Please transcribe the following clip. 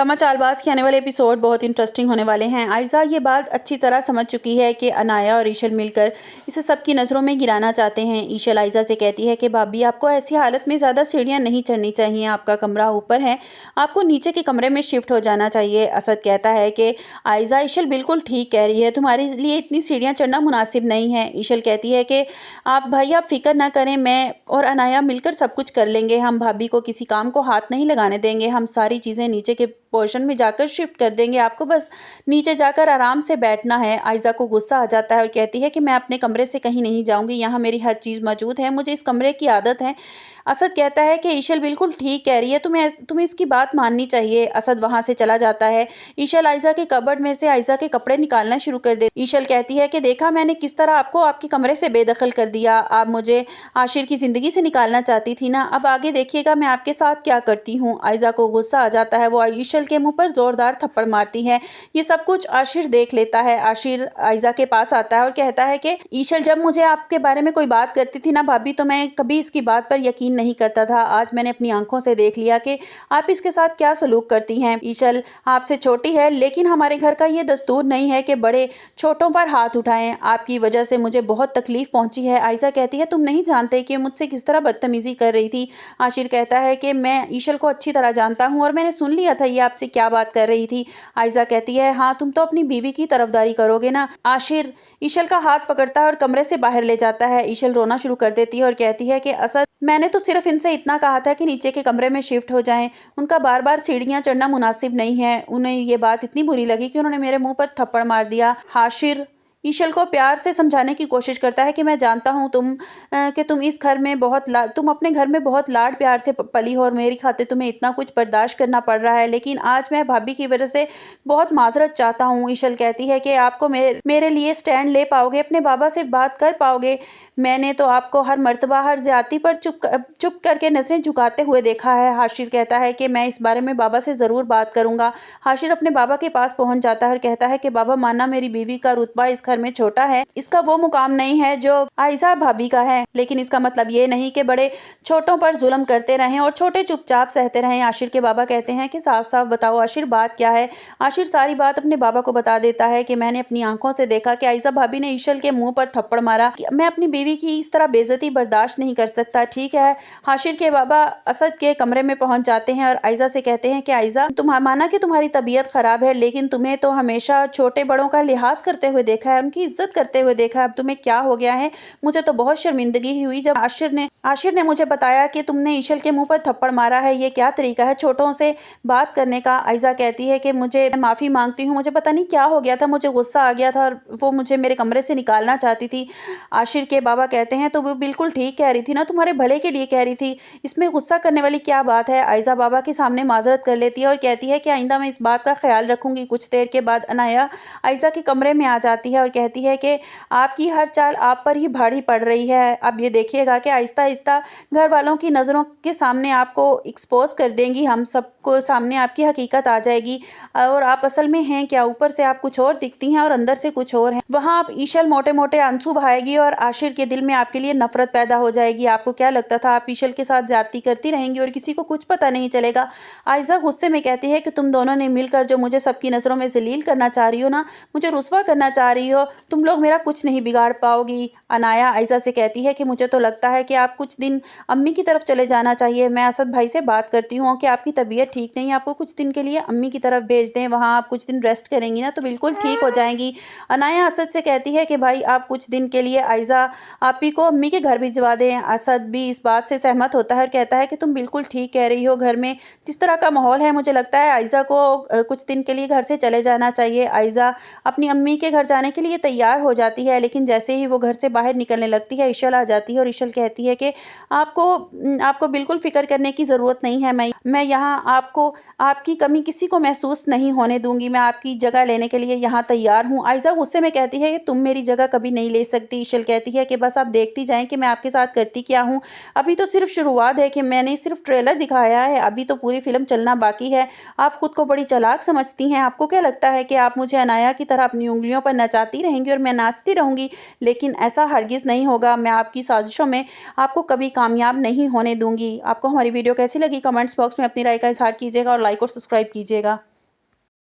Drama Chaalbaaz के आने वाले एपिसोड बहुत इंटरेस्टिंग होने वाले हैं। आयज़ा ये बात अच्छी तरह समझ चुकी है कि अनाया और ईशल मिलकर इसे सबकी नज़रों में गिराना चाहते हैं। ईशल आयज़ा से कहती है कि भाभी आपको ऐसी हालत में ज़्यादा सीढ़ियाँ नहीं चढ़नी चाहिए, आपका कमरा ऊपर है, आपको नीचे के कमरे में शिफ्ट हो जाना चाहिए। असद कहता है कि आयज़ा ईशल बिल्कुल ठीक कह रही है, तुम्हारे लिए इतनी सीढ़ियाँ चढ़ना मुनासिब नहीं है। ईशल कहती है कि आप फिक्र ना करें, मैं और अनाया मिलकर सब कुछ कर लेंगे, हम भाभी को किसी काम को हाथ नहीं लगाने देंगे, हम सारी चीज़ें नीचे के पोर्शन में जाकर शिफ्ट कर देंगे, आपको बस नीचे जाकर आराम से बैठना है। आयज़ा को गुस्सा आ जाता है और कहती है कि मैं अपने कमरे से कहीं नहीं जाऊंगी, यहाँ मेरी हर चीज़ मौजूद है, मुझे इस कमरे की आदत है। असद कहता है कि ईशल बिल्कुल ठीक कह रही है, तुम्हें इसकी बात माननी चाहिए। असद वहाँ से चला जाता है। ईशल आयज़ा के कबर्ड में से आयज़ा के कपड़े निकालना शुरू कर दे। ईशल कहती है कि देखा मैंने किस तरह आपको आपके कमरे से बेदखल कर दिया, आप मुझे आशिर की ज़िंदगी से निकालना चाहती थी ना, अब आगे देखिएगा मैं आपके साथ क्या करती हूँ। आयज़ा को गुस्सा आ जाता है, वो ईशल के मुंह पर जोरदार थप्पड़ मारती है। ये सब कुछ आशिर देख लेता है। आशिर आयज़ा के पास आता है और कहता है कि ईशल जब मुझे आपके बारे में कोई बात करती थी ना भाभी, तो मैं कभी इसकी बात पर यकीन नहीं करता था, आज मैंने अपनी आंखों से देख लिया कि आप इसके साथ क्या सलूक करती हैं। ईशल आपसे छोटी है, लेकिन हमारे घर का ये दस्तूर नहीं है कि बड़े छोटों पर हाथ उठाएं, आपकी वजह से मुझे बहुत तकलीफ पहुंची है। आयज़ा कहती है तुम नहीं जानते कि मुझसे किस तरह बदतमीजी कर रही थी। आशिर कहता है कि मैं ईशल को अच्छी तरह जानता हूँ और मैंने सुन लिया था ये आपसे क्या बात कर रही थी। आयज़ा कहती है हाँ, तुम तो अपनी बीवी की तरफदारी करोगे ना। आशिर ईशल का हाथ पकड़ता है और कमरे से बाहर ले जाता है। ईशल रोना शुरू कर देती है और कहती है कि असद मैंने तो सिर्फ इनसे इतना कहा था कि नीचे के कमरे में शिफ्ट हो जाएं, उनका बार बार सीढ़ियां चढ़ना मुनासिब नहीं है। उन्हें ये बात इतनी बुरी लगी कि उन्होंने मेरे मुंह पर थप्पड़ मार दिया। आशिर ईशल को प्यार से समझाने की कोशिश करता है कि मैं जानता हूँ तुम इस घर में तुम अपने घर में बहुत लाड प्यार से पली हो और मेरी खातिर तुम्हें इतना कुछ बर्दाश्त करना पड़ रहा है, लेकिन आज मैं भाभी की वजह से बहुत माजरत चाहता हूँ। ईशल कहती है कि आपको मेरे लिए स्टैंड ले पाओगे, अपने बाबा से बात कर पाओगे। मैंने तो आपको हर मर्तबा हर ज्यादती पर चुप करके नजरें झुकाते हुए देखा है। हाशिर कहता है कि मैं इस बारे में बाबा से ज़रूर बात करूंगा। हाशिर अपने बाबा के पास पहुंच जाता है और कहता है कि बाबा माना मेरी बीवी का रुतबा इस घर में छोटा है, इसका वो मुकाम नहीं है जो आयज़ा भाभी का है, लेकिन इसका मतलब ये नहीं कि बड़े छोटों पर जुल्म करते रहें और छोटे चुपचाप सहते रहें। आशिर के बाबा कहते हैं कि साफ साफ बताओ आशिर बात क्या है। आशिर सारी बात अपने बाबा को बता देता है कि मैंने अपनी आंखों से देखा कि आयज़ा भाभी ने ईशल के मुंह पर थप्पड़ मारा, मैं अपनी बीवी की इस तरह बेइज्जती बर्दाश्त नहीं कर सकता। ठीक है। आशिर के बाबा असद के कमरे में पहुंच जाते हैं और आयज़ा से कहते हैं कि आयज़ा माना कि तुम्हारी तबीयत खराब है, लेकिन तुम्हें तो हमेशा छोटे बड़ों का लिहाज करते हुए देखा है, उनकी इज्जत करते हुए देखा है, अब तुम्हें क्या हो गया है। मुझे तो बहुत शर्मिंदगी हुई जब आशिर ने मुझे बताया कि तुमने ईशल के मुंह पर थप्पड़ मारा है। ये क्या तरीका है छोटों से बात करने का। आयज़ा कहती है कि मुझे माफ़ी मांगती हूँ, मुझे पता नहीं क्या हो गया था, मुझे गुस्सा आ गया था और वो मुझे मेरे कमरे से निकालना चाहती थी। आशिर के बाबा कहते हैं तो वो बिल्कुल ठीक कह रही थी ना, तुम्हारे भले के लिए कह रही थी, इसमें गुस्सा करने वाली क्या बात है। आयज़ा बाबा के सामने माजरत कर लेती है और कहती है कि आइंदा मैं इस बात का ख्याल रखूंगी। कुछ देर के बाद अनाया आयज़ा के कमरे में आ जाती है और कहती है कि आपकी हर चाल आप पर ही भारी पड़ रही है। अब ये देखिएगा कि आहिस्ता आहिस्ता घर वालों की नज़रों के सामने आपको एक्सपोज कर देंगी, हम सबको सामने आपकी हकीकत आ जाएगी और आप असल में हैं क्या। ऊपर से आप कुछ और दिखती हैं और अंदर से कुछ और हैं। वहाँ आप ईशल मोटे मोटे आंसू बहाएगी और आशिर के दिल में आपके लिए नफरत पैदा हो जाएगी। आपको क्या लगता था आप ईशल के साथ ज्यादती करती रहेंगी और किसी को कुछ पता नहीं चलेगा। आयज़ा गुस्से में कहती है कि तुम दोनों ने मिलकर जो मुझे सबकी नज़रों में जलील करना चाह रही हो ना, मुझे रुस्वा करना चाह रही हो, तुम लोग मेरा कुछ नहीं बिगाड़ पाओगी। अनाया आयज़ा से कहती है कि मुझे तो लगता है कि आप कुछ दिन अम्मी की तरफ चले जाना चाहिए, मैं असद भाई से बात करती हूँ कि आपकी तबीयत ठीक नहीं है, आपको कुछ दिन के लिए अम्मी की तरफ भेज दें, वहाँ आप कुछ दिन रेस्ट करेंगी ना तो बिल्कुल ठीक हो जाएंगी। अनाया असद से कहती है कि भाई आप कुछ दिन के लिए आयज़ा आप ही को अम्मी के घर भिजवा दें। असद भी इस बात से सहमत होता है और कहता है कि तुम बिल्कुल ठीक कह रही हो, घर में जिस तरह का माहौल है मुझे लगता है आयज़ा को कुछ दिन के लिए घर से चले जाना चाहिए। आयज़ा अपनी अम्मी के घर जाने के लिए तैयार हो जाती है, लेकिन जैसे ही वो घर से बाहर निकलने लगती है ईशल आ जाती है और ईशल कहती है कि आपको बिल्कुल फिक्र करने की ज़रूरत नहीं है, मैं यहाँ आपकी कमी किसी को महसूस नहीं होने दूंगी, मैं आपकी जगह लेने के लिए यहाँ तैयार हूँ। आयज़ा गुस्से में कहती है कि तुम मेरी जगह कभी नहीं ले सकती। ईशल कहती है कि बस आप देखती जाएं कि मैं आपके साथ करती क्या हूँ, अभी तो सिर्फ शुरुआत है, कि मैंने सिर्फ ट्रेलर दिखाया है, अभी तो पूरी फिल्म चलना बाकी है। आप खुद को बड़ी चालाक समझती हैं, आपको क्या लगता है कि आप मुझे अनाया की तरह अपनी उंगलियों पर नचाती रहेंगी और मैं नाचती रहूंगी, लेकिन ऐसा हरगिज़ नहीं होगा। मैं आपकी साजिशों में आपको कभी कामयाब नहीं होने दूंगी। आपको हमारी वीडियो कैसी लगी कमेंट्स बॉक्स में अपनी राय का इजहार कीजिएगा और लाइक और सब्सक्राइब कीजिएगा।